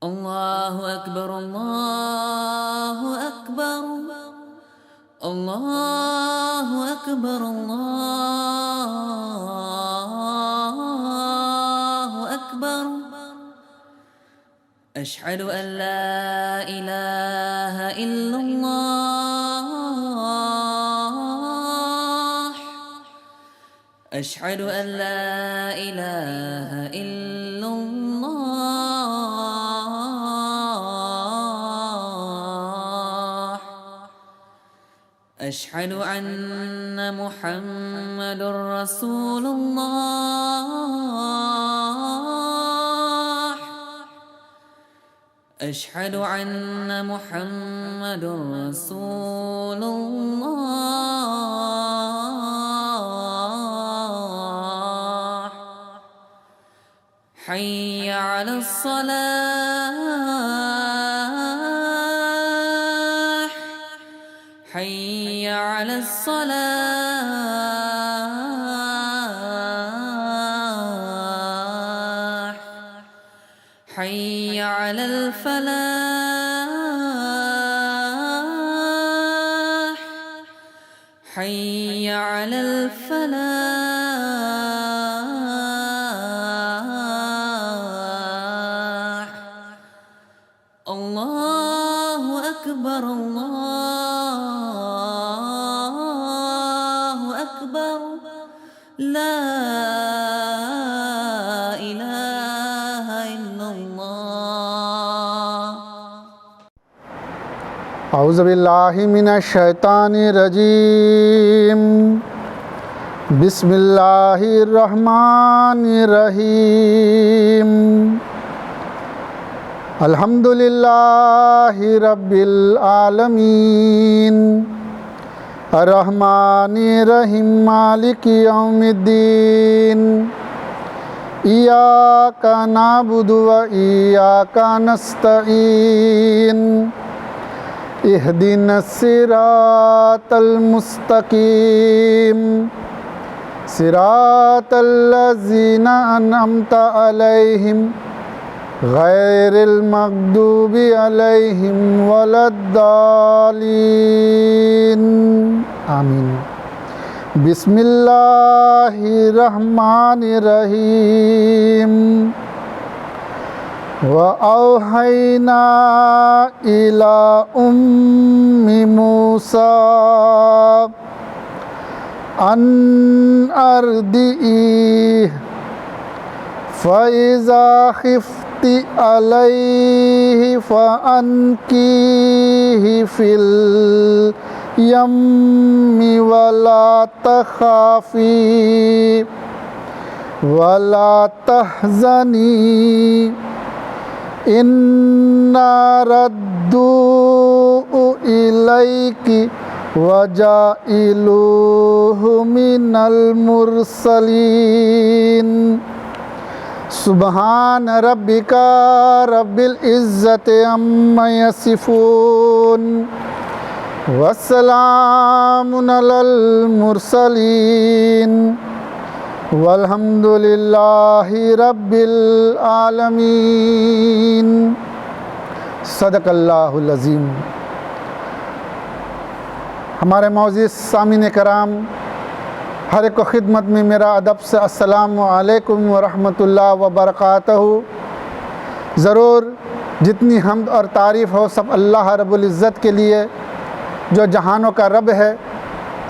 الله أكبر الله أكبر الله أكبر الله أكبر أشهد أن لا إله إلا الله أشهد أن لا إله إلا الله أشهد أن محمد رسول الله أشهد أن محمد رسول الله حي على الصلاة حي على الصلاة حي على الفلاح حي على الفلاح الله أكبر الله أكبر لا إله إلا الله اعوذ باللہ من الشیطان الرجیم بسم اللہ الرحمن الرحیم الحمد للہ رب العالمین الرحمن الرحیم مالک یوم الدین ایاک نعبد و ایاک نستعین اهدنا الصراط المستقيم صراط الذين أنعمت عليهم غير المغضوب عليهم ولا الضالين آمين بسم الله الرحمن الرحيم وَأَوْحَيْنَا إِلَىٰ أُمِّ مُوسَىٰ أَنْ أَرْضِعِيهِ فَإِذَا خِفْتِ عَلَيْهِ فَأَلْقِيهِ فِي الْيَمِّ وَلَا تَخَافِي وَلَا تَحْزَنِي إِنَّا رَدُّوهُ إِلَيْكِ وَجَاعِلُوهُ مِنَ الْمُرْسَلِينَ سبحان ربك رب العزة عما يصفون وسلام على المرسلين والحمد للہ رب العالمین صدق اللہ العظیم۔ ہمارے معزز سامعین کرام، ہر ایک کو خدمت میں میرا ادب سے السلام علیکم ورحمۃ اللہ وبرکاتہ۔ ضرور جتنی حمد اور تعریف ہو سب اللہ رب العزت کے لیے، جو جہانوں کا رب ہے،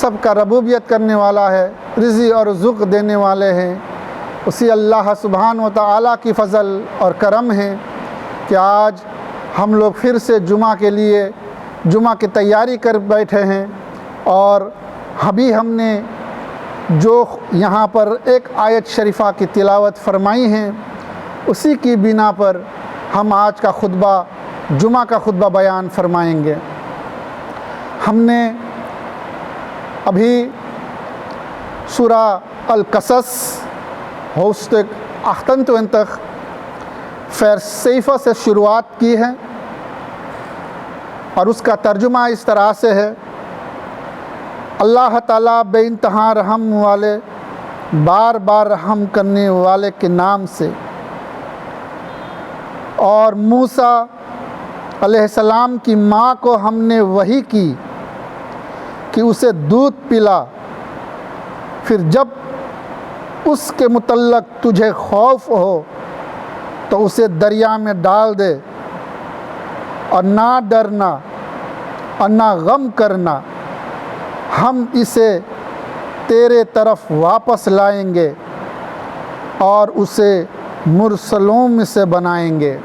سب کا ربوبیت کرنے والا ہے، رزق اور رزق دینے والے ہیں۔ اسی اللہ سبحانہ و تعالیٰ کی فضل اور کرم ہے کہ آج ہم لوگ پھر سے جمعہ کے لیے جمعہ کی تیاری کر بیٹھے ہیں، اور ابھی ہم نے جو یہاں پر ایک آیت شریفہ کی تلاوت فرمائی ہیں، اسی کی بنا پر ہم آج کا خطبہ جمعہ کا خطبہ بیان فرمائیں گے۔ ہم نے ابھی سورہ القصص ہوستک اختنت انتخ فیرسیفہ سے شروعات کی ہے، اور اس کا ترجمہ اس طرح سے ہے: اللہ تعالیٰ بے انتہا رحم والے، بار بار رحم کرنے والے کے نام سے۔ اور موسیٰ علیہ السلام کی ماں کو ہم نے وحی کی کہ اسے دودھ پلا، پھر جب اس کے متعلق تجھے خوف ہو تو اسے دریا میں ڈال دے، اور نہ ڈرنا اور نہ غم کرنا، ہم اسے تیرے طرف واپس لائیں گے اور اسے مرسلوں میں سے بنائیں گے۔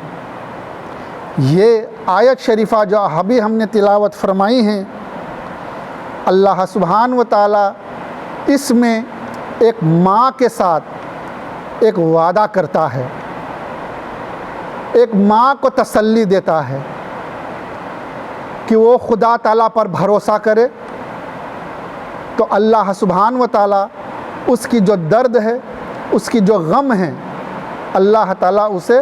یہ آیت شریفہ جو ابھی ہم نے تلاوت فرمائی ہیں، اللہ سبحانہ و تعالیٰ اس میں ایک ماں کے ساتھ ایک وعدہ کرتا ہے، ایک ماں کو تسلی دیتا ہے کہ وہ خدا تعالیٰ پر بھروسہ کرے تو اللہ سبحانہ و تعالیٰ اس کی جو درد ہے، اس کی جو غم ہے، اللہ تعالیٰ اسے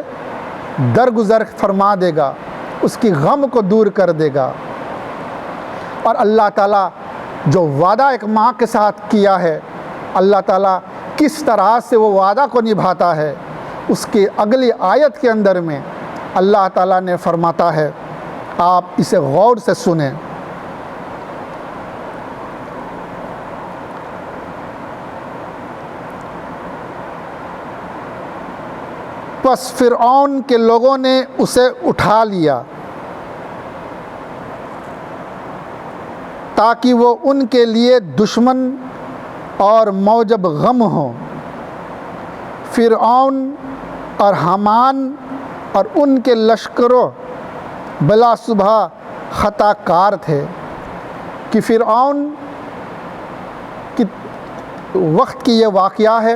درگزر فرما دے گا، اس کی غم کو دور کر دے گا۔ اور اللہ تعالیٰ جو وعدہ ایک ماں کے ساتھ کیا ہے، اللہ تعالیٰ کس طرح سے وہ وعدہ کو نبھاتا ہے، اس کی اگلی آیت کے اندر میں اللہ تعالیٰ نے فرماتا ہے، آپ اسے غور سے سنیں۔ پس فرعون کے لوگوں نے اسے اٹھا لیا تاکہ وہ ان کے لیے دشمن اور موجب غم ہوں۔ فرعون اور حامان اور ان کے لشکروں بلا صبح خطا کار تھے کہ فرعون کی وقت کی یہ واقعہ ہے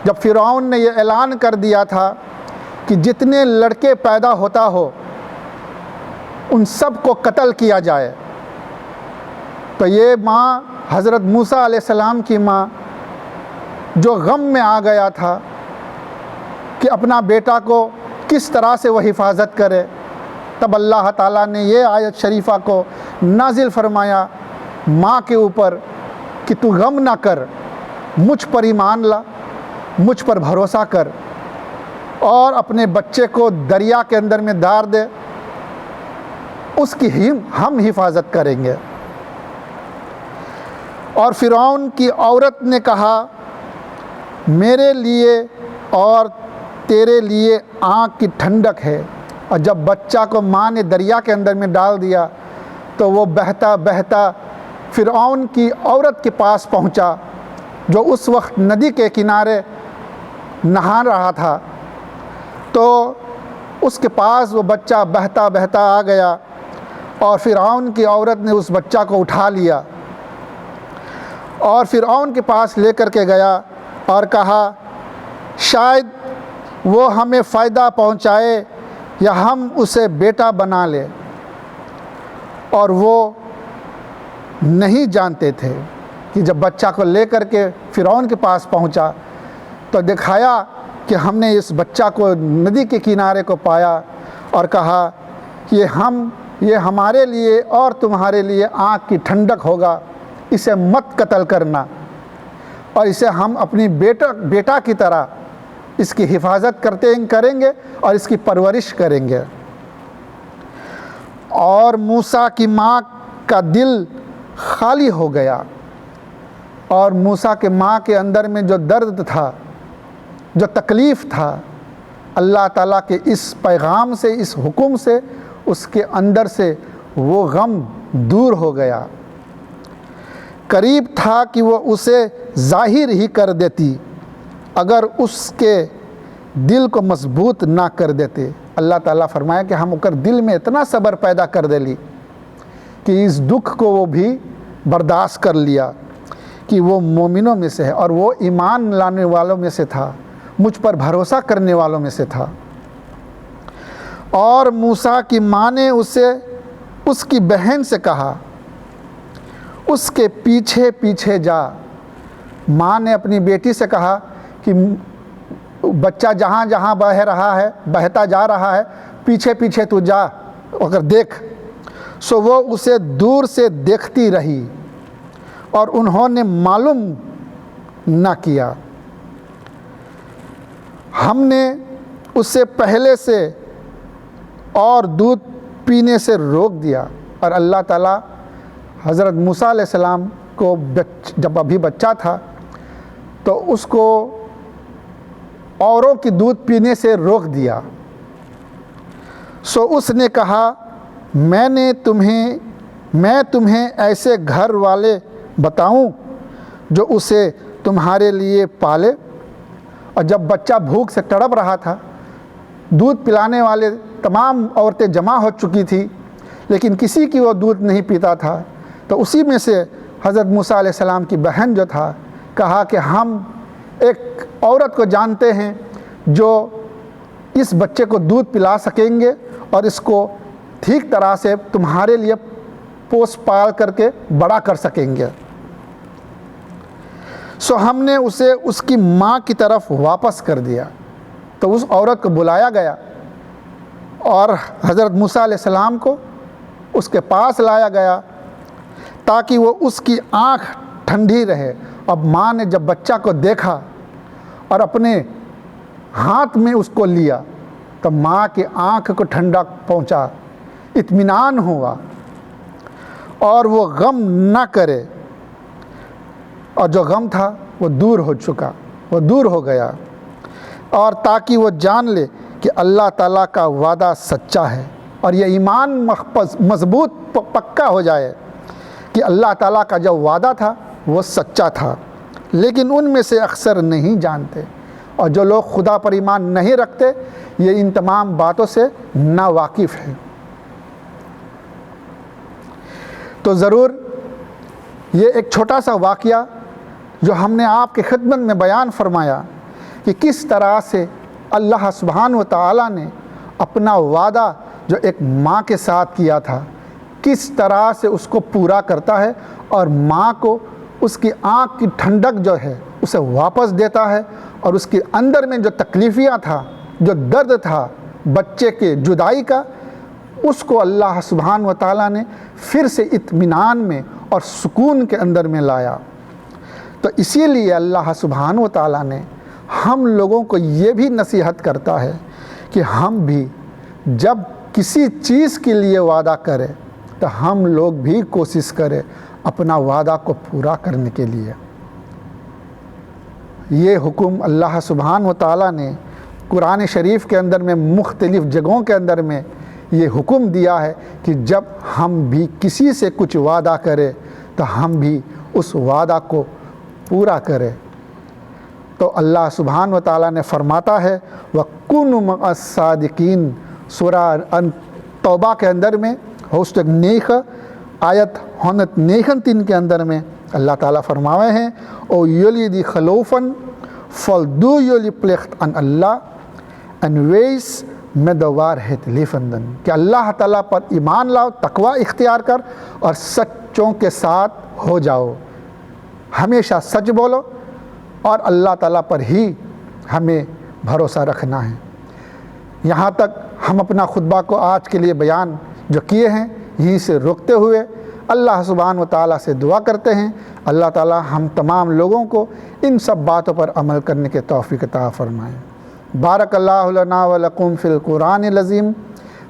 جب فرعون نے یہ اعلان کر دیا تھا کہ جتنے لڑکے پیدا ہوتا ہو ان سب کو قتل کیا جائے۔ تو یہ ماں حضرت موسیٰ علیہ السلام کی ماں جو غم میں آ گیا تھا کہ اپنا بیٹا کو کس طرح سے وہ حفاظت کرے، تب اللہ تعالیٰ نے یہ آیت شریفہ کو نازل فرمایا ماں کے اوپر کہ تو غم نہ کر، مجھ پر ایمان لا، مجھ پر بھروسہ کر اور اپنے بچے کو دریا کے اندر میں ڈال دے، اس کی ہم حفاظت کریں گے۔ اور فرعون کی عورت نے کہا، میرے لیے اور تیرے لیے آنکھ کی ٹھنڈک ہے۔ اور جب بچہ کو ماں نے دریا کے اندر میں ڈال دیا تو وہ بہتا بہتا فرعون کی عورت کے پاس پہنچا جو اس وقت ندی کے کنارے نہا رہا تھا، تو اس کے پاس وہ بچہ بہتا بہتا آ گیا اور فرعون کی عورت نے اس بچہ کو اٹھا لیا اور فرعون کے پاس لے کر کے گیا اور کہا، شاید وہ ہمیں فائدہ پہنچائے یا ہم اسے بیٹا بنا لیں۔ اور وہ نہیں جانتے تھے کہ جب بچہ کو لے کر کے فرعون کے پاس پہنچا تو دکھایا کہ ہم نے اس بچہ کو ندی کے کنارے کو پایا اور کہا یہ ہمارے لیے اور تمہارے لیے آنکھ کی ٹھنڈک ہوگا، اسے مت قتل کرنا اور اسے ہم اپنی بیٹا کی طرح اس کی حفاظت کریں گے اور اس کی پرورش کریں گے۔ اور موسیٰ کی ماں کا دل خالی ہو گیا اور موسیٰ کے ماں کے اندر میں جو درد تھا، جو تکلیف تھا، اللہ تعالیٰ کے اس پیغام سے، اس حکم سے اس کے اندر سے وہ غم دور ہو گیا۔ قریب تھا کہ وہ اسے ظاہر ہی کر دیتی اگر اس کے دل کو مضبوط نہ کر دیتے۔ اللہ تعالیٰ فرمایا کہ ہم اگر دل میں اتنا صبر پیدا کر دے لی کہ اس دکھ کو وہ بھی برداشت کر لیا کہ وہ مومنوں میں سے ہے اور وہ ایمان لانے والوں میں سے تھا، مجھ پر بھروسہ کرنے والوں میں سے تھا۔ اور موسیٰ کی ماں نے اسے اس کی بہن سے کہا، اس کے پیچھے پیچھے جا۔ ماں نے اپنی بیٹی سے کہا کہ بچہ جہاں جہاں بہتا جا رہا ہے پیچھے پیچھے تو جا اگر دیکھ۔ سو وہ اسے دور سے دیکھتی رہی اور انہوں نے معلوم نہ کیا۔ ہم نے اسے پہلے سے اور دودھ پینے سے روک دیا۔ اور اللہ تعالیٰ حضرت موسیٰ علیہ السلام کو جب ابھی بچہ تھا تو اس کو اوروں کی دودھ پینے سے روک دیا۔ سو اس نے کہا میں تمہیں ایسے گھر والے بتاؤں جو اسے تمہارے لیے پالے۔ اور جب بچہ بھوک سے تڑپ رہا تھا، دودھ پلانے والے تمام عورتیں جمع ہو چکی تھی، لیکن کسی کی وہ دودھ نہیں پیتا تھا، تو اسی میں سے حضرت موسیٰ علیہ السلام کی بہن جو تھا کہا کہ ہم ایک عورت کو جانتے ہیں جو اس بچے کو دودھ پلا سکیں گے اور اس کو ٹھیک طرح سے تمہارے لیے پوس پال کر کے بڑا کر سکیں گے۔ سو ہم نے اسے اس کی ماں کی طرف واپس کر دیا۔ تو اس عورت کو بلایا گیا اور حضرت موسیٰ علیہ السلام کو اس کے پاس لایا گیا تاکہ وہ اس کی آنکھ ٹھنڈی رہے۔ اب ماں نے جب بچہ کو دیکھا اور اپنے ہاتھ میں اس کو لیا تو ماں کی آنکھ کو ٹھنڈا پہنچا، اطمینان ہوا اور وہ غم نہ کرے، اور جو غم تھا وہ دور ہو چکا، وہ دور ہو گیا، اور تاکہ وہ جان لے کہ اللہ تعالیٰ کا وعدہ سچا ہے، اور یہ ایمان مضبوط پکا ہو جائے کہ اللہ تعالیٰ کا جو وعدہ تھا وہ سچا تھا۔ لیکن ان میں سے اکثر نہیں جانتے، اور جو لوگ خدا پر ایمان نہیں رکھتے یہ ان تمام باتوں سے نا واقف ہیں۔ تو ضرور یہ ایک چھوٹا سا واقعہ جو ہم نے آپ کی خدمت میں بیان فرمایا کہ کس طرح سے اللہ سبحانہ و تعالیٰ نے اپنا وعدہ جو ایک ماں کے ساتھ کیا تھا کس طرح سے اس کو پورا کرتا ہے، اور ماں کو اس کی آنکھ کی ٹھنڈک جو ہے اسے واپس دیتا ہے، اور اس کے اندر میں جو تکلیفیاں تھا، جو درد تھا بچے کے جدائی کا، اس کو اللہ سبحانہ و تعالیٰ نے پھر سے اطمینان میں اور سکون کے اندر میں لایا۔ تو اسی لیے اللہ سبحانہ و تعالیٰ نے ہم لوگوں کو یہ بھی نصیحت کرتا ہے کہ ہم بھی جب کسی چیز کے لیے وعدہ کریں تو ہم لوگ بھی کوشش کریں اپنا وعدہ کو پورا کرنے کے لیے۔ یہ حکم اللہ سبحانہ و تعالیٰ نے قرآن شریف کے اندر میں مختلف جگہوں کے اندر میں یہ حکم دیا ہے کہ جب ہم بھی کسی سے کچھ وعدہ کریں تو ہم بھی اس وعدہ کو پورا کریں۔ تو اللہ سبحانہ و تعالیٰ نے فرماتا ہے وَكُونُوا مَعَ الصَّادِقِينَ، سورہ توبہ کے اندر میں ہوسٹک نیخ آیت 119 کے اندر میں اللہ تعالیٰ فرماوے ہیں او یولی خلوفن فلدو یولی پلیخت ان اللہ انویس میں دوار ہے تلیفندن، کہ اللہ تعالیٰ پر ایمان لاؤ، تقوی اختیار کر اور سچوں کے ساتھ ہو جاؤ، ہمیشہ سچ بولو اور اللہ تعالیٰ پر ہی ہمیں بھروسہ رکھنا ہے۔ یہاں تک ہم اپنا خطبہ کو آج کے لیے بیان جو کیے ہیں یہیں سے روکتے ہوئے اللہ سبحانہ و تعالیٰ سے دعا کرتے ہیں اللہ تعالیٰ ہم تمام لوگوں کو ان سب باتوں پر عمل کرنے کے توفیق عطا فرمائیں۔ بارک اللہ لنا و لکم فی القرآن العظیم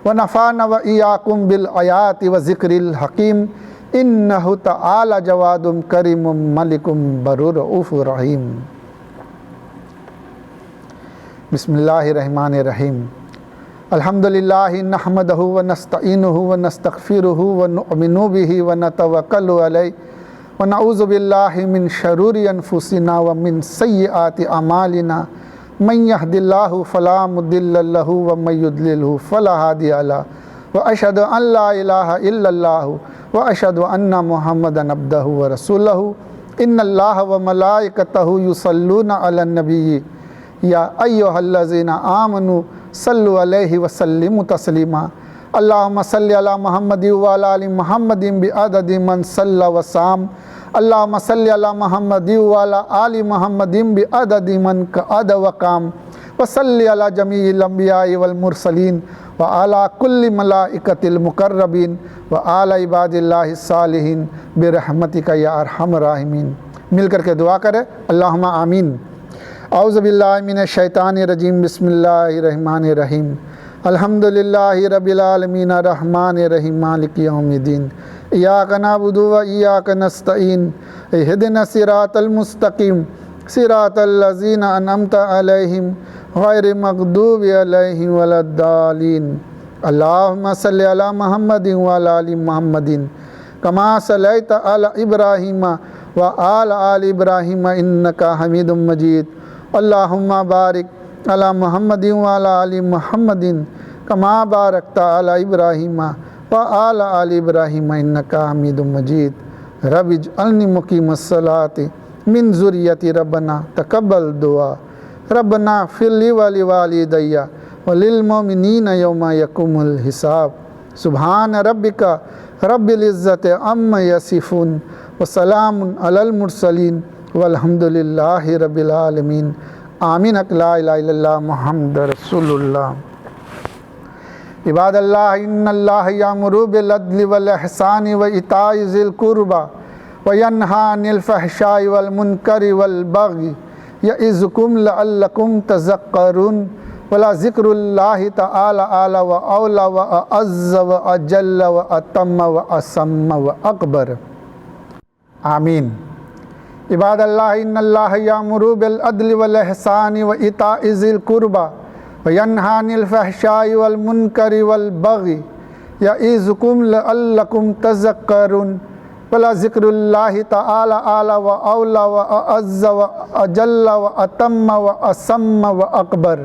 ونفعنا و ایاکم بالآیات و ذکر الحکیم انہ تعالی جواد کریم ملک برور رؤوف رحیم۔ بسم اللہ الرحمن الرحیم۔ الحمدللہ نحمدہ ونستعینہ ونستغفرہ ونؤمن بہ ونتوکل علیہ ونعوذ باللہ من شرور انفسنا ومن سیئات اعمالنا من یہد اللہ فلا مضل لہ ومن یضللہ فلا ہادی لہ واشہد ان لا الہ الا اللہ واشہد ان محمدا عبدہ ورسولہ ان اللہ وملائکتہ یصلون علی النبی یا ایہا الذین آمنوا صلو علیہ وسلم تسلیما اللہم صلی علی محمد وعلی آل محمد بعدد من صلی وسام اللہم صلی علی محمد وعلی آل محمد بعدد من قعد وقام وصلی علی جمیع الانبیاء والمرسلین وعلی کل ملائکۃ المقربین وعلی عباد اللہ الصالحین برحمتک یا ارحم الراحمین۔ مل کر کے دعا کرے اللہم آمین۔ اعوذ باللہ من الشیطان الرجیم بسم اللہ الرحمن الرحیم۔ الحمدللہ رب العالمین الرحمن الرحیم مالک یوم الدین ایاک نعبد و ایاک نستعین اہدنا الصراط المستقیم صراط الذین انعمت علیہم غیر المغضوب علیہم ولا الضالین اللہم صلی علی محمد وعلی آل محمد کما صلیت علی ابراہیم وآل آل ابراہیم انکا حمید مجید اللہم بارک علی محمد وعلی آل محمد کما بارکت علی ابراہیم وآل آل ابراہیم انکا حمید مجید رب اجعلنی مقیم الصلاۃ من ذریتی ربنا تقبل دعا ربنا اغفر لی ولوالدی وللمؤمنین یوم یقوم الحساب سبحان ربک رب العزت عما یصفون وسلام علی المرسلین والحمد للہ رب العالمین آمین لا الہ الا اللہ محمد رسول اللہ عباد اللہ ان اللہ یامر بالعدل والاحسان وایتاء ذی القربى وینہی عن الفحشاء والمنکر والبغی یعظکم لعلکم تذکرون ولذکر اللہ تعالی اعلی و اولی و اعز و اجل و اتم و اسم و اکبر آمین عباد اللہ ان اللہ یامر بالعدل والاحسان وایتاء ذی القربى وینہی عن الفحشاء والمنکر والبغی یعظکم لعلکم تذکرون ولذکر اللہ تعالی اعلی و اولی و اعز و اجل و اتم و اسم و اکبر